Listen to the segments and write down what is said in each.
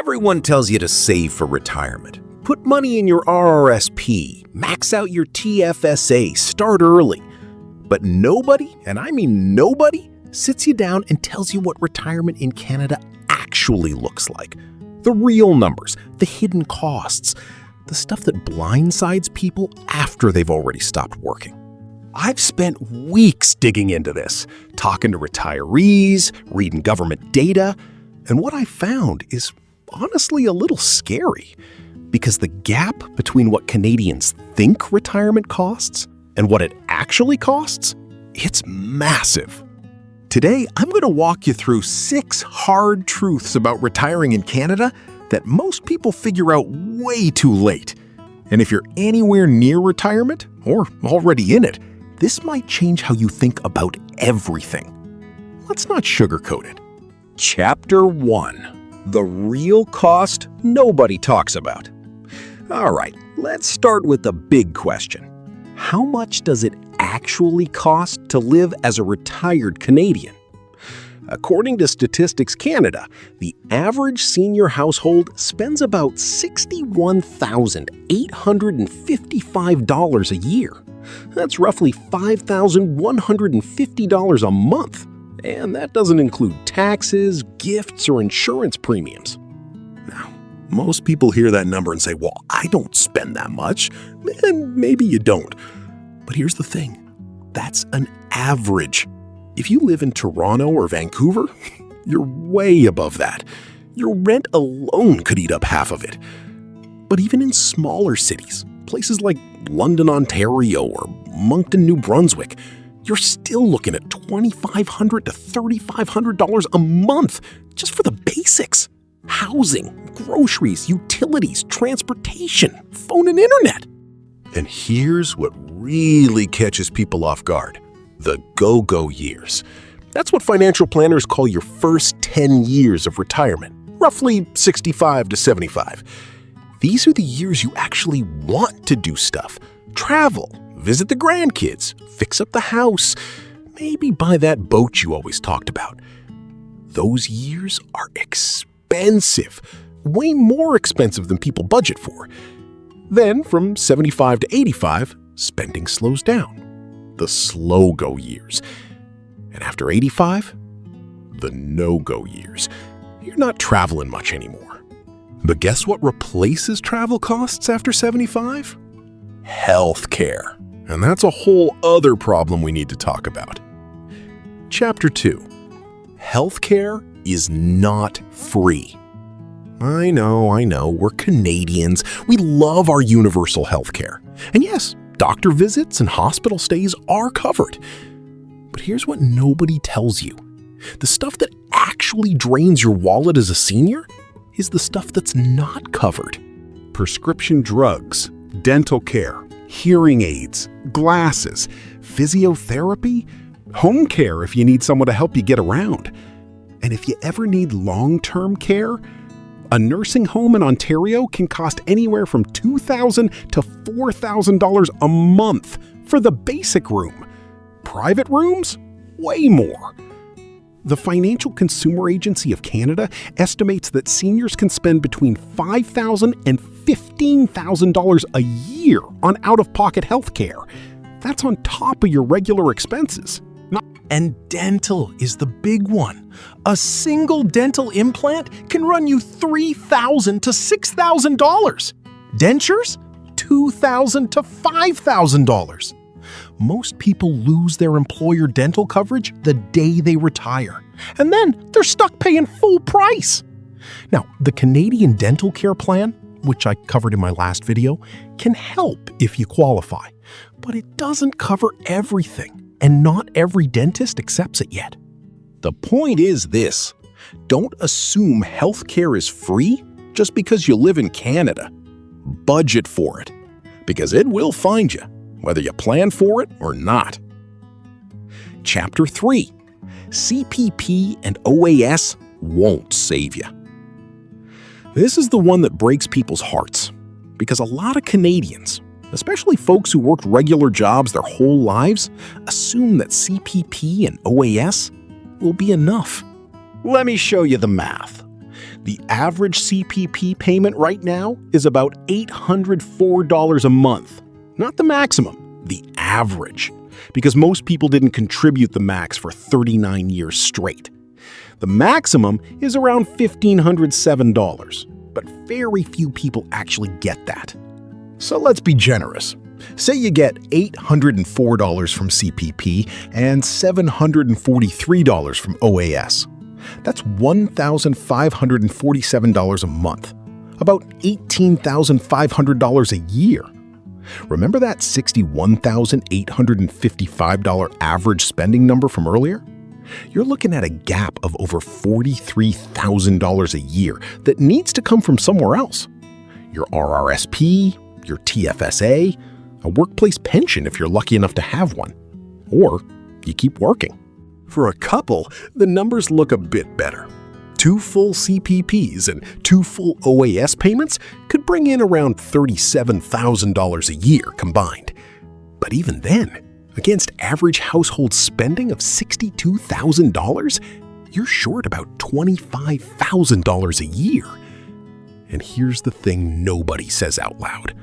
Everyone tells you to save for retirement. Put money in your RRSP, max out your TFSA, start early. But nobody, and I mean nobody, sits you down and tells you what retirement in Canada actually looks like. The real numbers, the hidden costs, the stuff that blindsides people after they've already stopped working. I've spent weeks digging into this, talking to retirees, reading government data, and what I found is honestly a little scary, because the gap between what Canadians think retirement costs and what it actually costs, it's massive. Today, I'm going to walk you through 6 hard truths about retiring in Canada that most people figure out way too late. And if you're anywhere near retirement, or already in it, this might change how you think about everything. Let's not sugarcoat it. Chapter 1. The real cost nobody talks about. All right, let's start with the big question. How much does it actually cost to live as a retired Canadian? According to Statistics Canada, the average senior household spends about $61,855 a year. That's roughly $5,150 a month. And that doesn't include taxes, gifts, or insurance premiums. Now, most people hear that number and say, well, I don't spend that much. And maybe you don't. But here's the thing. That's an average. If you live in Toronto or Vancouver, you're way above that. Your rent alone could eat up half of it. But even in smaller cities, places like London, Ontario, or Moncton, New Brunswick, you're still looking at $2,500 to $3,500 a month just for the basics. Housing, groceries, utilities, transportation, phone and internet. And here's what really catches people off guard. The go-go years. That's what financial planners call your first 10 years of retirement, roughly 65 to 75. These are the years you actually want to do stuff. Travel, visit the grandkids, fix up the house, maybe buy that boat you always talked about. Those years are expensive, way more expensive than people budget for. Then from 75 to 85, spending slows down. The slow-go years. And after 85, the no-go years. You're not traveling much anymore. But guess what replaces travel costs after 75? Healthcare. And that's a whole other problem we need to talk about. Chapter 2. Healthcare is not free. I know, we're Canadians. We love our universal healthcare. And yes, doctor visits and hospital stays are covered. But here's what nobody tells you. The stuff that actually drains your wallet as a senior is the stuff that's not covered. Prescription drugs, dental care, hearing aids, glasses, physiotherapy, home care if you need someone to help you get around. And if you ever need long-term care, a nursing home in Ontario can cost anywhere from $2,000 to $4,000 a month for the basic room. Private rooms? Way more. The Financial Consumer Agency of Canada estimates that seniors can spend between $5,000 and $15,000 a year on out-of-pocket health care. That's on top of your regular expenses. And dental is the big one. A single dental implant can run you $3,000 to $6,000. Dentures? $2,000 to $5,000. Most people lose their employer dental coverage the day they retire, and then they're stuck paying full price. Now, the Canadian Dental Care Plan, which I covered in my last video, can help if you qualify, but it doesn't cover everything. And not every dentist accepts it yet. The point is this: don't assume healthcare is free just because you live in Canada. Budget for it, because it will find you, whether you plan for it or not. Chapter 3. CPP and OAS won't save you. This is the one that breaks people's hearts, because a lot of Canadians, especially folks who worked regular jobs their whole lives, assume that CPP and OAS will be enough. Let me show you the math. The average CPP payment right now is about $804 a month. Not the maximum, the average. Because most people didn't contribute the max for 39 years straight. The maximum is around $1,507, but very few people actually get that. So let's be generous. Say you get $804 from CPP and $743 from OAS. That's $1,547 a month, about $18,500 a year. Remember that $61,855 average spending number from earlier? You're looking at a gap of over $43,000 a year that needs to come from somewhere else. Your RRSP, your TFSA, a workplace pension if you're lucky enough to have one, or you keep working. For a couple, the numbers look a bit better. 2 full CPPs and 2 full OAS payments could bring in around $37,000 a year combined. But even then, against average household spending of $62,000, you're short about $25,000 a year. And here's the thing nobody says out loud.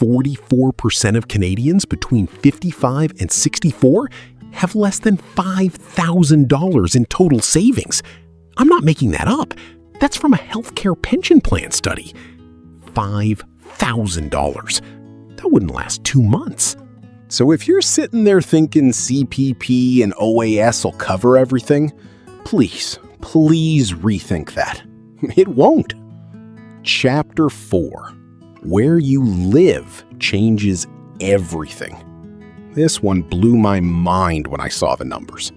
44% of Canadians between 55 and 64 have less than $5,000 in total savings. I'm not making that up. That's from a healthcare pension plan study. $5,000. That wouldn't last 2 months. So if you're sitting there thinking CPP and OAS will cover everything, please rethink that. It won't. Chapter 4. Where you live changes everything. This one blew my mind when I saw the numbers.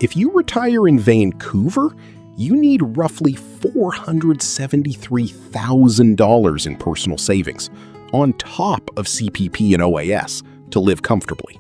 If you retire in Vancouver, you need roughly $473,000 in personal savings, on top of CPP and OAS, to live comfortably.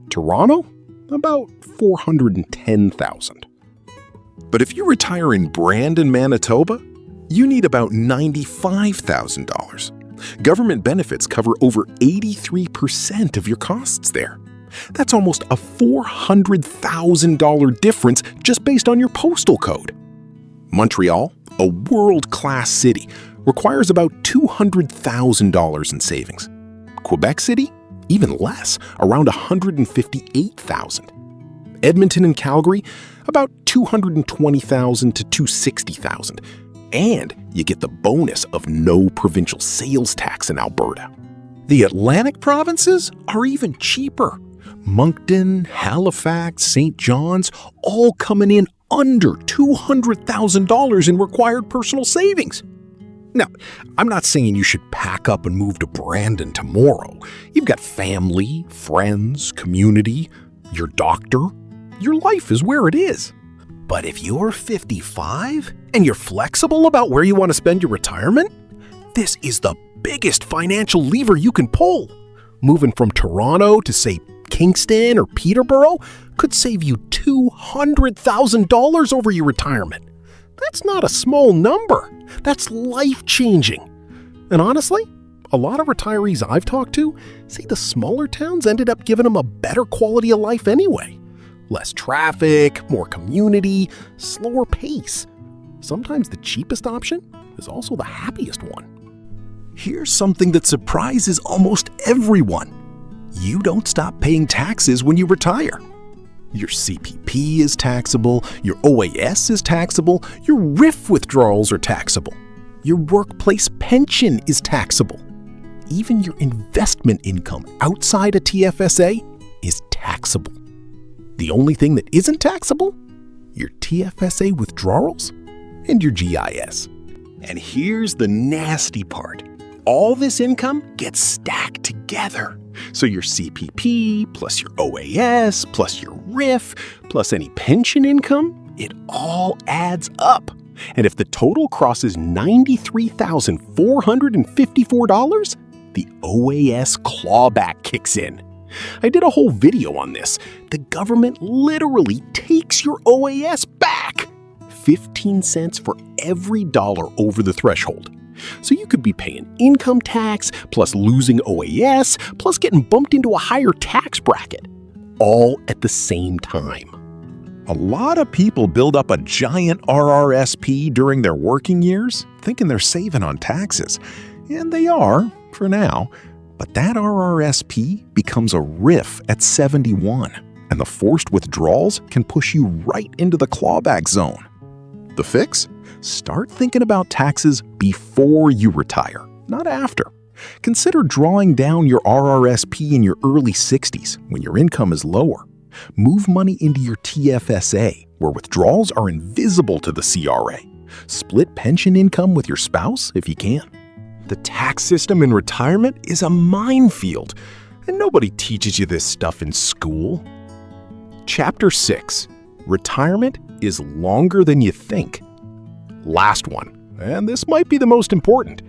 Toronto? About $410,000. But if you retire in Brandon, Manitoba, you need about $95,000. Government benefits cover over 83% of your costs there. That's almost a $400,000 difference just based on your postal code. Montreal, a world-class city, requires about $200,000 in savings. Quebec City, even less, around $158,000. Edmonton and Calgary, about $220,000 to $260,000. And you get the bonus of no provincial sales tax in Alberta. The Atlantic provinces are even cheaper. Moncton, Halifax, St. John's, all coming in under $200,000 in required personal savings. Now, I'm not saying you should pack up and move to Brandon tomorrow. You've got family, friends, community, your doctor. Your life is where it is. But if you're 55 and you're flexible about where you want to spend your retirement, this is the biggest financial lever you can pull. Moving from Toronto to, say, Kingston or Peterborough could save you $200,000 over your retirement. That's not a small number. That's life-changing. And honestly, a lot of retirees I've talked to say the smaller towns ended up giving them a better quality of life anyway. Less traffic, more community, slower pace. Sometimes the cheapest option is also the happiest one. Here's something that surprises almost everyone. You don't stop paying taxes when you retire. Your CPP is taxable, your OAS is taxable, your RRIF withdrawals are taxable. Your workplace pension is taxable. Even your investment income outside a TFSA is taxable. The only thing that isn't taxable? Your TFSA withdrawals and your GIS. And here's the nasty part. All this income gets stacked together. So your CPP plus your OAS plus your RRIF plus any pension income, it all adds up. And if the total crosses $93,454, the OAS clawback kicks in. I did a whole video on this. The government literally takes your OAS back. 15 cents for every dollar over the threshold. So you could be paying income tax, plus losing OAS, plus getting bumped into a higher tax bracket, all at the same time. A lot of people build up a giant RRSP during their working years, thinking they're saving on taxes. And they are, for now. But that RRSP becomes a RRIF at 71, and the forced withdrawals can push you right into the clawback zone. The fix? Start thinking about taxes before you retire, not after. Consider drawing down your RRSP in your early 60s when your income is lower. Move money into your TFSA, where withdrawals are invisible to the CRA. Split pension income with your spouse if you can. The tax system in retirement is a minefield, and nobody teaches you this stuff in school. Chapter 6. Retirement is longer than you think. Last one, and this might be the most important.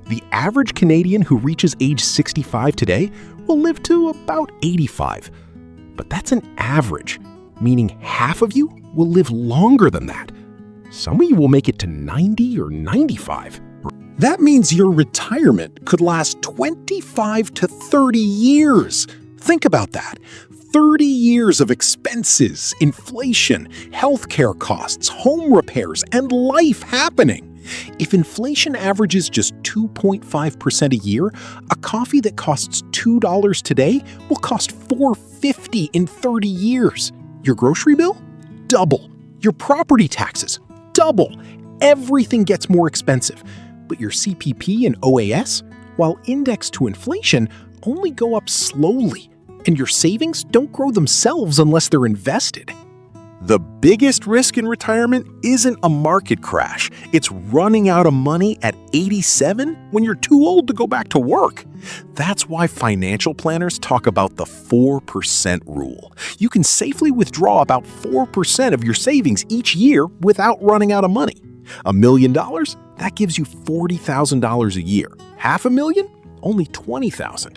The average Canadian who reaches age 65 today will live to about 85. But that's an average, meaning half of you will live longer than that. Some of you will make it to 90 or 95. That means your retirement could last 25 to 30 years. Think about that. 30 years of expenses, inflation, healthcare costs, home repairs, and life happening. If inflation averages just 2.5% a year, a coffee that costs $2 today will cost $4.50 in 30 years. Your grocery bill? Double. Your property taxes? Double. Everything gets more expensive. But your CPP and OAS, while indexed to inflation, only go up slowly. And your savings don't grow themselves unless they're invested. The biggest risk in retirement isn't a market crash. It's running out of money at 87 when you're too old to go back to work. That's why financial planners talk about the 4% rule. You can safely withdraw about 4% of your savings each year without running out of money. $1 million? That gives you $40,000 a year. $500,000? Only $20,000.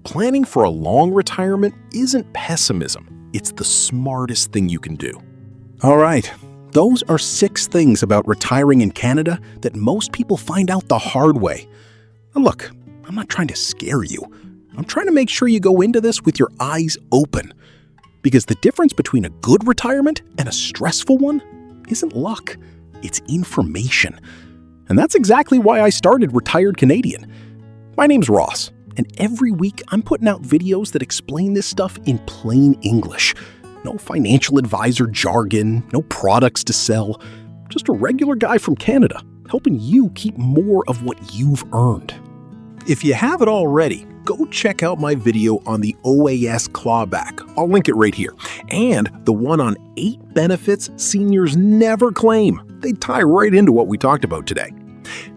Planning for a long retirement isn't pessimism. It's the smartest thing you can do. All right, those are 6 things about retiring in Canada that most people find out the hard way. Now look, I'm not trying to scare you. I'm trying to make sure you go into this with your eyes open. Because the difference between a good retirement and a stressful one isn't luck, it's information. And that's exactly why I started Retired Canadian. My name's Ross. And every week, I'm putting out videos that explain this stuff in plain English. No financial advisor jargon, no products to sell. Just a regular guy from Canada, helping you keep more of what you've earned. If you haven't already, go check out my video on the OAS clawback. I'll link it right here. And the one on 8 benefits seniors never claim. They tie right into what we talked about today.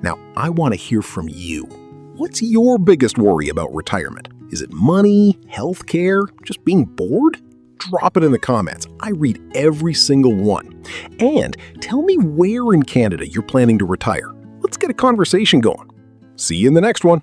Now, I want to hear from you. What's your biggest worry about retirement? Is it money, healthcare, just being bored? Drop it in the comments. I read every single one. And tell me where in Canada you're planning to retire. Let's get a conversation going. See you in the next one.